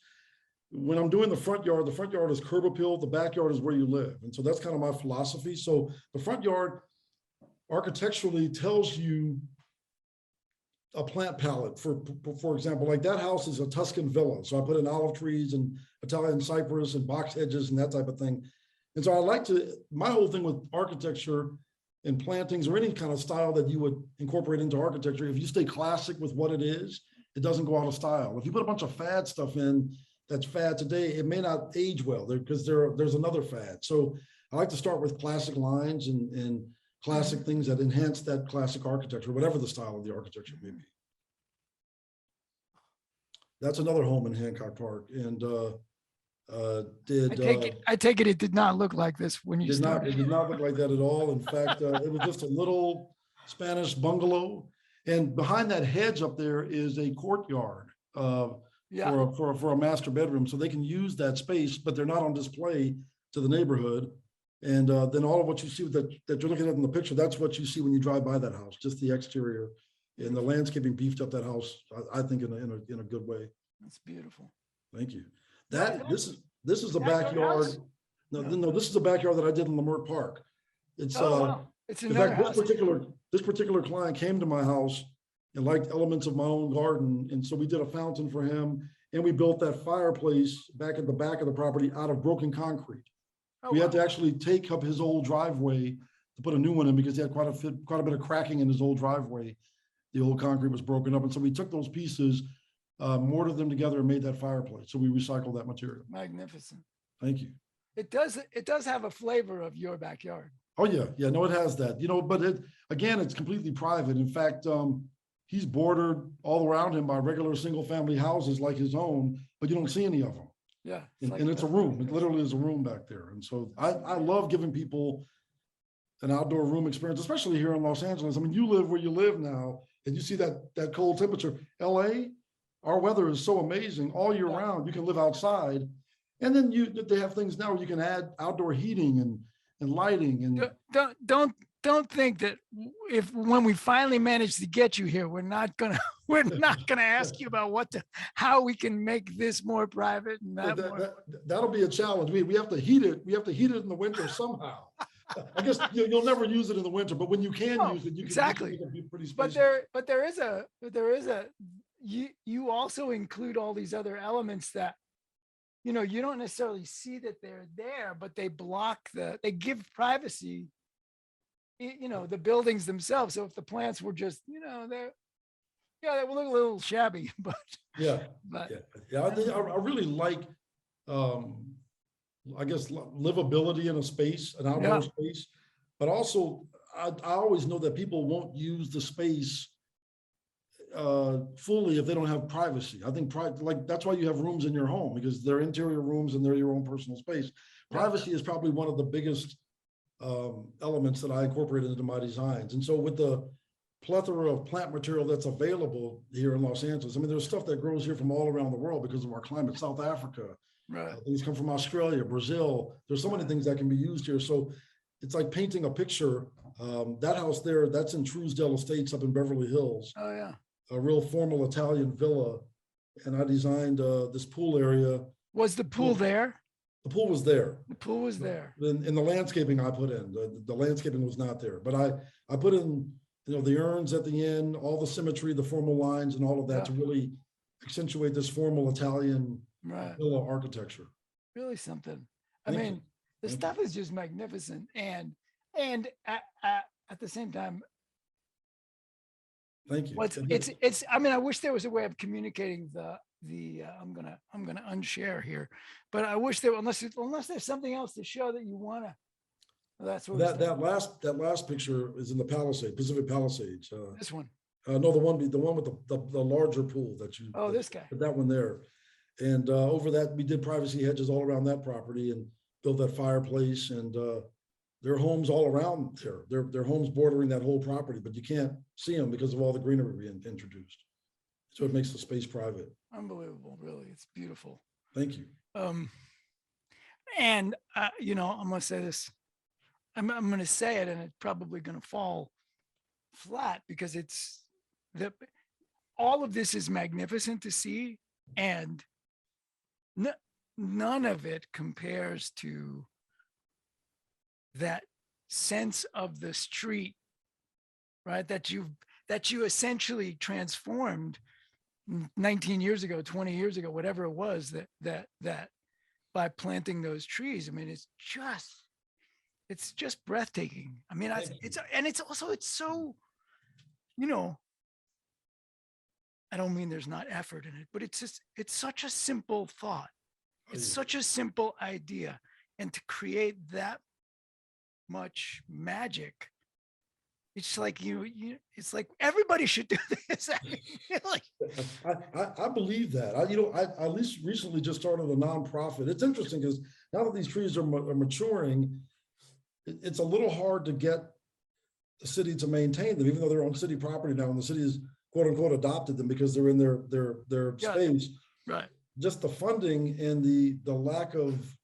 when I'm doing the front yard is curb appeal, the backyard is where you live. And so that's kind of my philosophy. So the front yard architecturally tells you a plant palette. For example, like that house is a Tuscan villa. So I put in olive trees and Italian cypress and box hedges and that type of thing. And so I like to, my whole thing with architecture and plantings or any kind of style that you would incorporate into architecture, if you stay classic with what it is, it doesn't go out of style. If you put a bunch of fad stuff in that's fad today, it may not age well because there's another fad. So I like to start with classic lines and classic things that enhance that classic architecture, whatever the style of the architecture may be. That's another home in Hancock Park. And I take it did not look like this when you it started. did not look like that at all. In fact, it was just a little Spanish bungalow. And behind that hedge up there is a courtyard Yeah. for a master bedroom. So they can use that space, but they're not on display to the neighborhood. And then all of what you see that you're looking at in the picture, that's what you see when you drive by that house, just the exterior. And the landscaping beefed up that house, I think in a good way. That's beautiful. Thank you. Yeah, This is the that your backyard. house? No, this is the backyard that I did in Leimert Park. It's Wow. It's in another fact, house. this particular client came to my house and liked elements of my own garden. And so we did a fountain for him and we built that fireplace back at the back of the property out of broken concrete. Oh, We had wow. to actually take up his old driveway. to put a new one in because he had quite a bit of cracking in his old driveway. The old concrete was broken up. And so we took those pieces, mortared them together and made that fireplace. So we recycled that material. Magnificent. Thank you. It does have a flavor of your backyard. Oh yeah. Yeah, no, it has that, but it's completely private. In fact, he's bordered all around him by regular single family houses like his own, but you don't see any of them. Yeah. And it's a room. It literally is a room back there. And so I love giving people an outdoor room experience, especially here in Los Angeles. I mean, you live where you live now, and you see that cold temperature. LA, our weather is so amazing all year round. You can live outside. And then they have things now where you can add outdoor heating and lighting. And don't think that when we finally manage to get you here, we're not gonna ask you about how we can make this more private and that'll be a challenge. We have to heat it. We have to heat it in the winter somehow. I guess you'll never use it in the winter, but when you can use it, you can be pretty spacious. But there is a you also include all these other elements that you don't necessarily see that they're there, but they they give privacy, the buildings themselves. So if the plants were just, they will look a little shabby, but I really like, I guess, livability in a space, an outdoor space, but also I always know that people won't use the space fully if they don't have privacy. I think that's why you have rooms in your home, because they're interior rooms and they're your own personal space. Privacy is probably one of the biggest elements that I incorporated into my designs. And so with the plethora of plant material that's available here in Los Angeles, I mean, there's stuff that grows here from all around the world because of our climate. South Africa, things come from Australia, Brazil. There's so many things that can be used here. So it's like painting a picture. That house there, that's in Truesdale Estates up in Beverly Hills. Oh yeah. A real formal Italian villa. And I designed this pool area. Was the pool there? The pool was there. The pool was there. In the landscaping I put in, the landscaping was not there, but I put in, the urns at the end, all the symmetry, the formal lines and all of that to really accentuate this formal Italian villa architecture. Really something. The stuff is just magnificent. And at the same time, thank you. I wish there was a way of communicating I'm gonna unshare here, but I wish there, unless there's something else to show that you wanna. That's what that last picture is in the Palisade, Pacific Palisades. This one. No, the one with the larger pool that you. Oh, this guy. That one there, and over that we did privacy hedges all around that property and built that fireplace, and there are homes all around there. There are homes bordering that whole property, but you can't see them because of all the greenery we introduced. So it makes the space private. Unbelievable, really. It's beautiful. Thank you. And I'm gonna say this. I'm gonna say it, and it's probably gonna fall flat because all of this is magnificent to see, and none of it compares to that sense of the street, right? That you essentially transformed 19 years ago, 20 years ago, whatever it was, that by planting those trees. I mean, it's just breathtaking. I mean, it's so, I don't mean there's not effort in it, but it's such a simple thought. It's such a simple idea. And to create that much magic, it's like it's like everybody should do this. I believe that. I at least recently just started a nonprofit. It's interesting because now that these trees are maturing, it's a little hard to get the city to maintain them, even though they're on city property now, and the city has quote unquote adopted them because they're in their space. Right. Just the funding and the lack of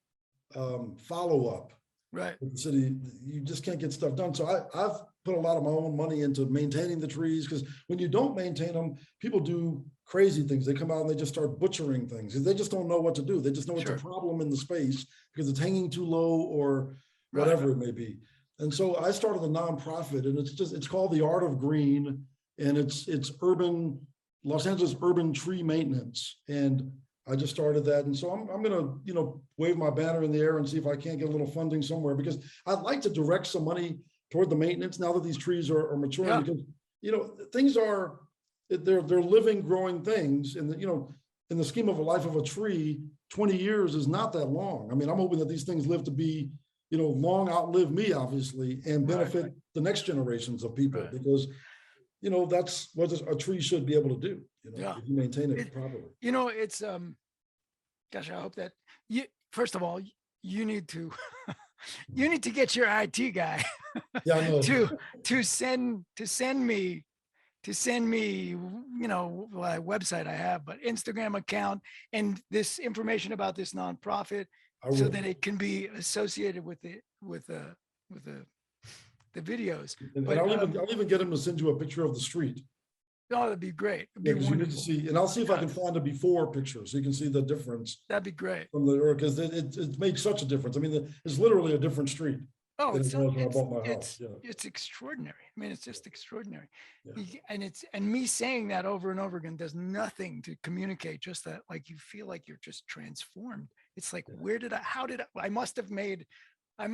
follow-up. Right. With the city, you just can't get stuff done. So I've put a lot of my own money into maintaining the trees, because when you don't maintain them, people do crazy things. They come out and they just start butchering things because they just don't know what to do. They just know it's a problem in the space because it's hanging too low or whatever it may be. And so I started a nonprofit, and it's called The Art of Green, and it's urban, Los Angeles urban tree maintenance. And I just started that. And so I'm going to, wave my banner in the air and see if I can't get a little funding somewhere, because I'd like to direct some money toward the maintenance now that these trees are maturing, Yeah. because, things are, they're living, growing things. And, in the scheme of a life of a tree, 20 years is not that long. I mean, I'm hoping that these things live to be, long outlive me, obviously, and benefit the next generations of people, because, that's what a tree should be able to do, if you maintain it properly. It's, gosh, I hope that first of all, you need to, you need to get your IT guy Yeah, I know. to send me, a website I have, but Instagram account and this information about this nonprofit, so that it can be associated with the videos. And But I'll even get him to send you a picture of the street. no, that'd be great. It'd Yeah, be because you need to wonderful. see, and I'll see if I can find a before picture so you can see the difference That'd be great. from the, because it made such a difference. I mean, it's literally a different street. Oh, than it's it was when I bought my house. it's Yeah. it's extraordinary. I mean, it's just extraordinary. Yeah. And me saying that over and over again does nothing to communicate just that, like, you feel like you're just transformed. It's like, I must have made a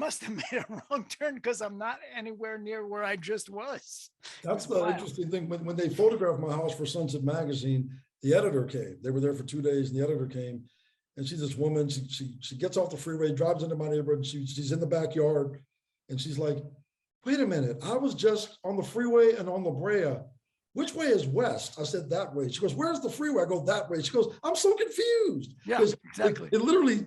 wrong turn, because I'm not anywhere near where I just was. That's the interesting thing. When they photographed my house for Sunset Magazine, the editor came. They were there for 2 days, and the editor came. And she's this woman. She gets off the freeway, drives into my neighborhood. She's in the backyard, and she's like, "Wait a minute! I was just on the freeway and on La Brea. Which way is west?" I said, "That way." She goes, "Where's the freeway?" I go, "That way." She goes, "I'm so confused." Yeah, 'Cause exactly. It literally,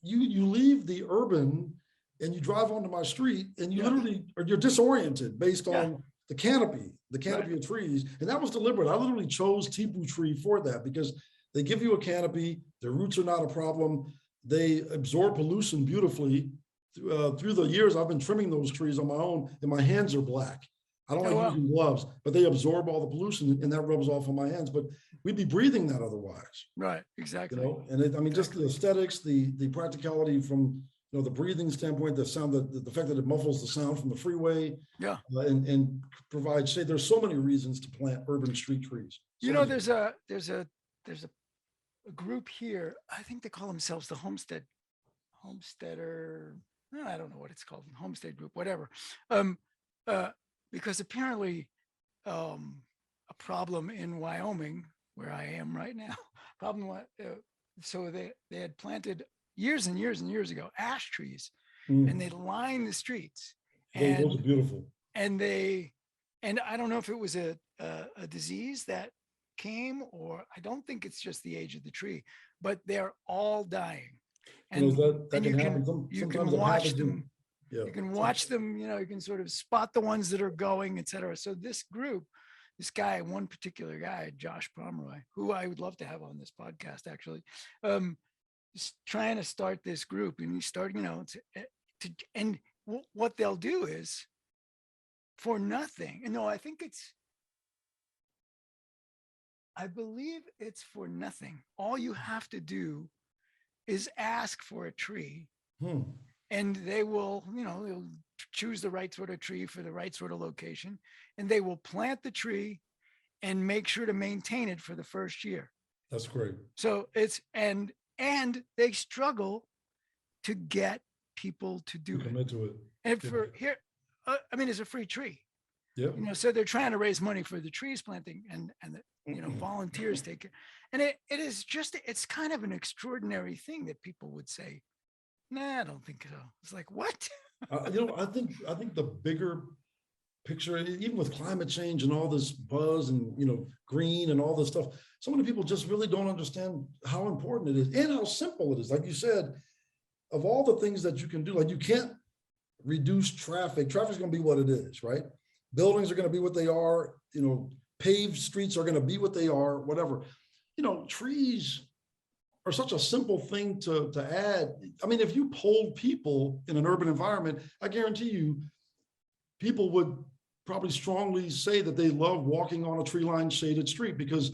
you leave the urban and you drive onto my street, and you literally, or you're disoriented based on the canopy of trees. And that was deliberate. I literally chose Tipu tree for that, because they give you a canopy. Their roots are not a problem. They absorb pollution beautifully. Through the years, I've been trimming those trees on my own, and my hands are black. I don't like using gloves, but they absorb all the pollution, and that rubs off on my hands. But we'd be breathing that otherwise. Right, exactly. And just the aesthetics, the practicality from the breathing standpoint, the sound, the fact that it muffles the sound from the freeway, and provides shade. There's so many reasons to plant urban street trees. There's a group here. I think they call themselves the Homesteader. I don't know what it's called, Homestead Group, whatever. Because apparently, a problem in Wyoming, where I am right now, so they had planted years and years and years ago ash trees, and they lined the streets. And those are beautiful. And I don't know if it was a disease that came, or I don't think it's just the age of the tree, but they're all dying. And, you can watch them. Yeah. You can watch them, you can sort of spot the ones that are going, et cetera. So this group, one particular guy, Josh Pomeroy, who I would love to have on this podcast, actually, is trying to start this group. And he started, and what they'll do is, for nothing. And no, I believe it's for nothing. All you have to do is ask for a tree, and they will, they'll choose the right sort of tree for the right sort of location, and they will plant the tree and make sure to maintain it for the first year. That's great. So it's, and they struggle to get people to do it. And for here, it's a free tree. Yeah. So they're trying to raise money for the trees planting, and volunteers take it. And it's kind of an extraordinary thing that people would say, "Nah, I don't think so." It's like, what? I think the bigger picture, even with climate change and all this buzz and green and all this stuff, so many people just really don't understand how important it is and how simple it is. Like you said, of all the things that you can do, like, you can't reduce traffic. Traffic's going to be what it is, right? Buildings are going to be what they are. Paved streets are going to be what they are. Whatever. Trees are such a simple thing to add. I mean, if you polled people in an urban environment, I guarantee you, people would probably strongly say that they love walking on a tree-lined shaded street, because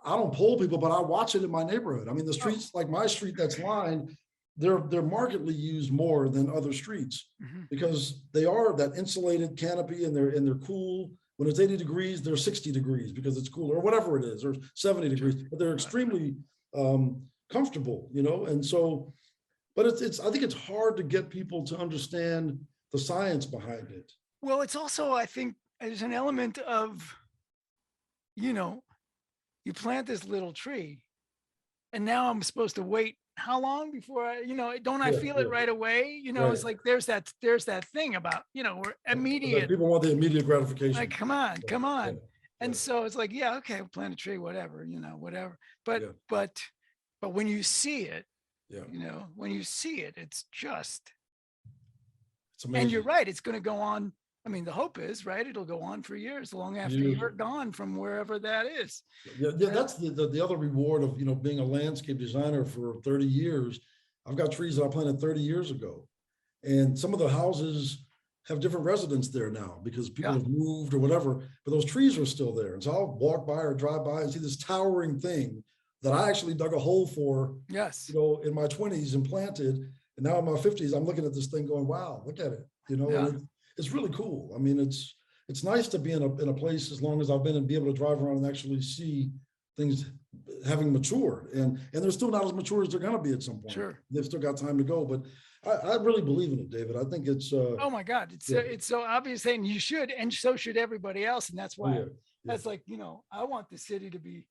I don't poll people, but I watch it in my neighborhood. I mean, the streets like my street that's lined, they're markedly used more than other streets, because they are that insulated canopy, and they're cool. When it's 80 degrees, they're 60 degrees because it's cooler, or whatever it is, or 70 degrees, but they're extremely comfortable, and so, but I think it's hard to get people to understand the science behind it. Well, it's also, I think, there's an element of, you know, you plant this little tree and now I'm supposed to wait how long before I, don't I Yeah, feel yeah, it right away? right. It's like there's that thing about, we're That immediate. people want the immediate Like, gratification. come on, Yeah, come on. yeah, And yeah, so it's like, yeah, okay, we'll plant a tree, whatever, whatever. But yeah, but but when you see it, yeah. when you see it, it's just, It's and you're amazing. right, it's going to go on. I mean, the hope is, right, it'll go on for years, long after Years. you're gone from wherever that is. Yeah, yeah, that's the other reward of, being a landscape designer for 30 years. I've got trees that I planted 30 years ago. And some of the houses have different residents there now because people Yeah. have moved or whatever, but those trees are still there. And so I'll walk by or drive by and see this towering thing that I actually dug a hole for, Yes. in my 20s and planted. And now in my 50s, I'm looking at this thing going, wow, look at it, Yeah. and it's really cool. I mean, it's nice to be in a place as long as I've been and be able to drive around and actually see things having matured. And they're still not as mature as they're going to be at some point. Sure. They've still got time to go, but I really believe in it, David. I think it's Oh my God, it's so obvious, and you should, and so should everybody else. And that's why that's like, I want the city to be,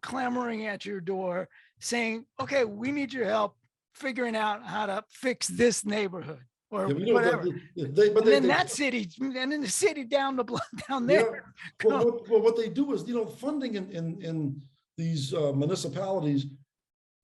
clamoring at your door saying, okay, we need your help figuring out how to fix this neighborhood or whatever. And then the city down the block down there. Yeah. Well, what they do is, funding in these municipalities,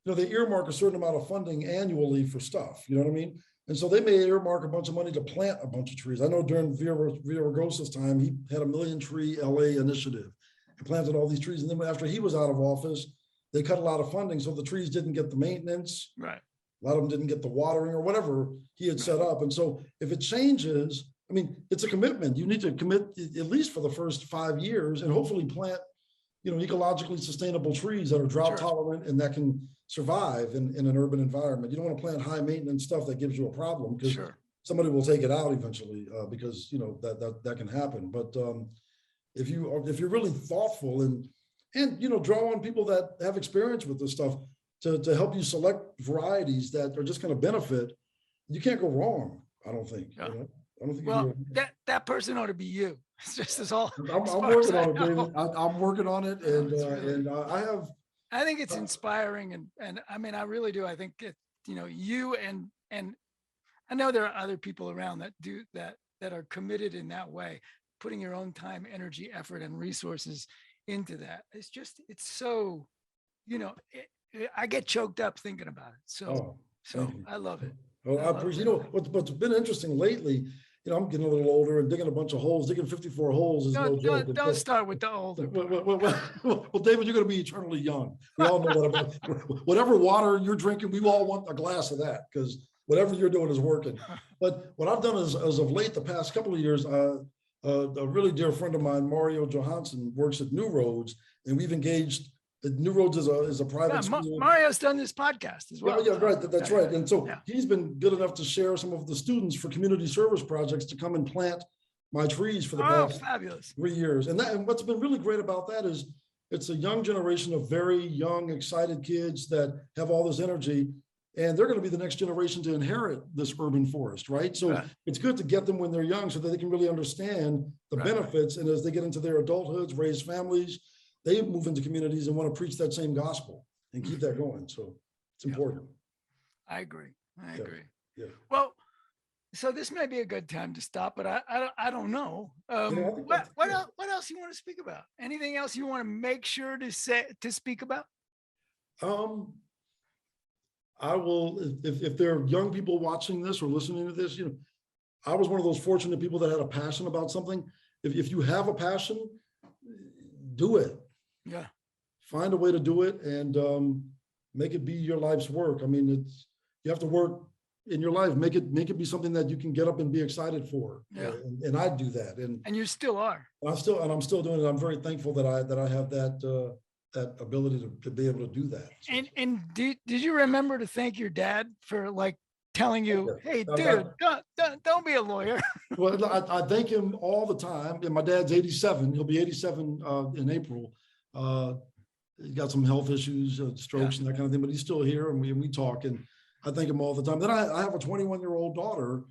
they earmark a certain amount of funding annually for stuff, you know what I mean? And so they may earmark a bunch of money to plant a bunch of trees. I know during Villaraigosa's time, he had a 1,000,000 tree LA initiative and planted all these trees. And then after he was out of office, they cut a lot of funding. So the trees didn't get the maintenance. Right. A lot of them didn't get the watering or whatever he had set up. And so if it changes, I mean, it's a commitment. You need to commit at least for the first 5 years and hopefully plant, ecologically sustainable trees that are drought tolerant and that can survive in an urban environment. You don't want to plant high maintenance stuff that gives you a problem because somebody will take it out eventually because, that can happen. But if you're really thoughtful and draw on people that have experience with this stuff to help you select varieties that are just going to benefit, you can't go wrong. I don't think. Yeah. I don't think. Well, that person ought to be you. It's just as all. I'm working on it, David. I'm working on it, and I have. I think it's inspiring, and I mean, I really do. I think you and I know there are other people around that do that are committed in that way, putting your own time, energy, effort, and resources into that. It's so, I get choked up thinking about it. So I love it. Well, I appreciate. What's been interesting lately. I'm getting a little older and digging a bunch of holes. Digging 54 holes is no joke. Don't start with the older. Well, David, you're going to be eternally young. We all know that about whatever water you're drinking. We all want a glass of that because whatever you're doing is working. But what I've done is, as of late, the past couple of years, a really dear friend of mine, Mario Johansson, works at New Roads, and we've engaged. New Roads is a private school. Mario's done this podcast as well. Yeah, right. That's right. And so he's been good enough to share some of the students for community service projects to come and plant my trees for the past fabulous 3 years. And what's been really great about that is it's a young generation of very young, excited kids that have all this energy, and they're going to be the next generation to inherit this urban forest, right? So it's good to get them when they're young so that they can really understand the benefits. And as they get into their adulthoods, raise families, they move into communities and want to preach that same gospel and keep that going. So it's important. I agree. Yeah. Well, so this may be a good time to stop, but I don't know. What else you want to speak about? Anything else you want to make sure to speak about? I will, if there are young people watching this or listening to this, I was one of those fortunate people that had a passion about something. If you have a passion, do it. Yeah. Find a way to do it and make it be your life's work. I mean, you have to work in your life. Make it be something that you can get up and be excited for. Yeah. And I do that. And you still are. I'm still doing it. I'm very thankful that I have that ability to be able to do that. So. And did you remember to thank your dad for telling you, hey, dude, don't be a lawyer? Well, I thank him all the time. And my dad's 87. He'll be 87 in April. He got some health issues, strokes and that kind of thing, but he's still here and we talk. And I thank him all the time. Then I have a 21-year-old daughter,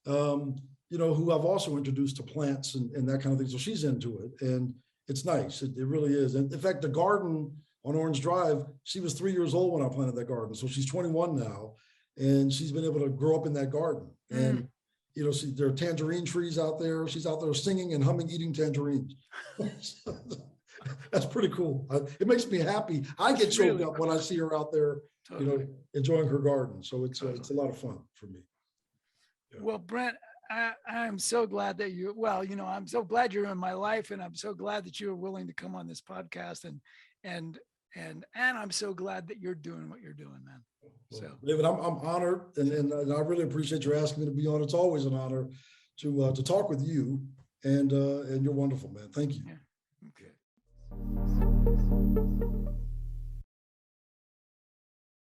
who I've also introduced to plants and that kind of thing. So she's into it, and it's nice. It really is. And in fact, the garden on Orange Drive, she was 3 years old when I planted that garden. So she's 21 now, and she's been able to grow up in that garden. And there are tangerine trees out there. She's out there singing and humming, eating tangerines. That's pretty cool. It makes me happy. I get choked up when I see her out there, enjoying her garden. So it's a lot of fun for me. Yeah. Well, Brent, I'm so glad that I'm so glad you're in my life, and I'm so glad that you are willing to come on this podcast, and I'm so glad that you're doing what you're doing, man. So, David, I'm honored, and I really appreciate you asking me to be on. It's always an honor to talk with you, and you're wonderful, man. Thank you. Yeah. Okay.